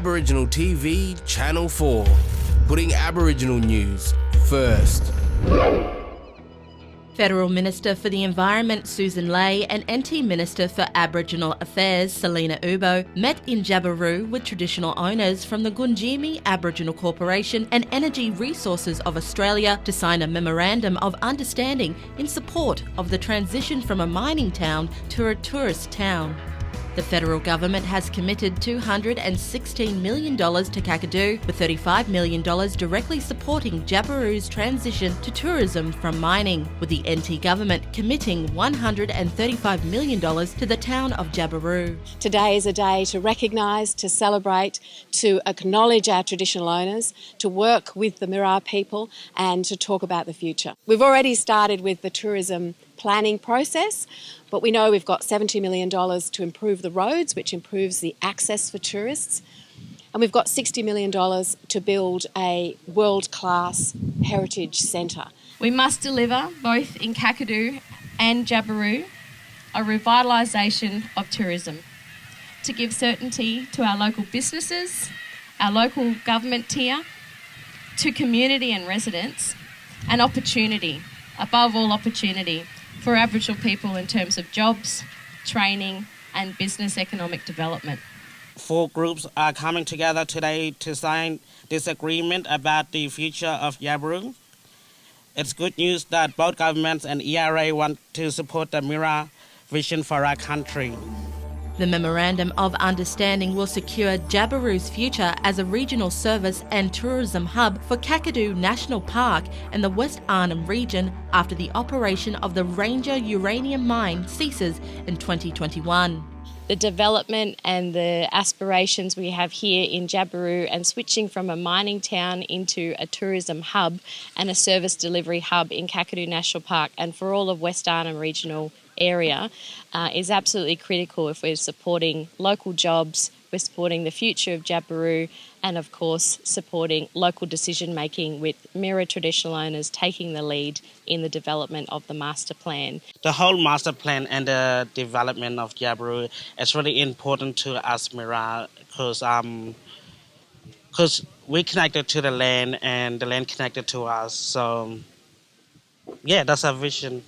Aboriginal TV Channel 4, putting Aboriginal news first. Federal Minister for the Environment Sussan Ley and NT Minister for Aboriginal Affairs Selina Ubo met in Jabiru with traditional owners from the Gundjeemi Aboriginal Corporation and Energy Resources of Australia to sign a Memorandum of Understanding in support of the transition from a mining town to a tourist town. The federal government has committed $216 million to Kakadu, with $35 million directly supporting Jabiru's transition to tourism from mining, with the NT government committing $135 million to the town of Jabiru. Today is a day to recognise, to celebrate, to acknowledge our traditional owners, to work with the Mirarr people and to talk about the future. We've already started with the tourism planning process, but we know we've got $70 million to improve the roads, which improves the access for tourists. And we've got $60 million to build a world-class heritage centre. We must deliver, both in Kakadu and Jabiru, a revitalisation of tourism to give certainty to our local businesses, our local government tier, to community and residents, and opportunity, above all opportunity, for Aboriginal people in terms of jobs, training and business economic development. 4 groups are coming together today to sign this agreement about the future of Jabiru. It's good news that both governments and ERA want to support the Mirarr vision for our country. The Memorandum of Understanding will secure Jabiru's future as a regional service and tourism hub for Kakadu National Park and the West Arnhem region after the operation of the Ranger uranium mine ceases in 2021. The development and the aspirations we have here in Jabiru and switching from a mining town into a tourism hub and a service delivery hub in Kakadu National Park and for all of West Arnhem regional area is absolutely critical if we're supporting local jobs, we're supporting the future of Jabiru and of course supporting local decision making with Mirarr traditional owners taking the lead in the development of the master plan. The whole master plan and the development of Jabiru is really important to us Mirarr because we're connected to the land and the land connected to us. So yeah, that's our vision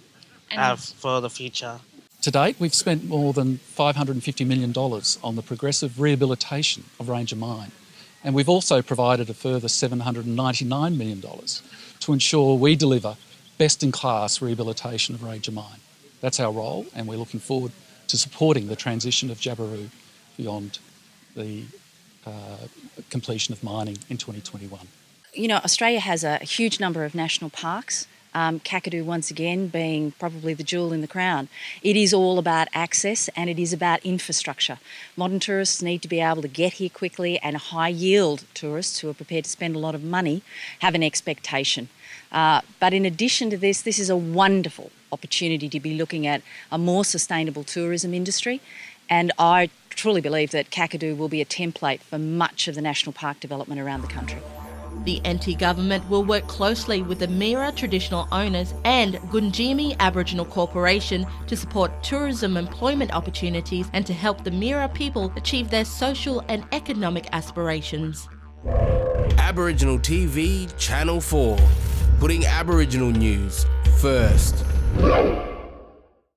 for the future. To date, we've spent more than $550 million on the progressive rehabilitation of Ranger Mine, and we've also provided a further $799 million to ensure we deliver best-in-class rehabilitation of Ranger Mine. That's our role, and we're looking forward to supporting the transition of Jabiru beyond the completion of mining in 2021. You know, Australia has a huge number of national parks. Kakadu, once again, being probably the jewel in the crown. It is all about access and it is about infrastructure. Modern tourists need to be able to get here quickly, and high-yield tourists who are prepared to spend a lot of money have an expectation. But in addition to this is a wonderful opportunity to be looking at a more sustainable tourism industry, and I truly believe that Kakadu will be a template for much of the national park development around the country. The NT government will work closely with the Mirarr traditional owners and Gundjeemi Aboriginal Corporation to support tourism employment opportunities and to help the Mirarr people achieve their social and economic aspirations. Aboriginal TV Channel 4, putting Aboriginal news first.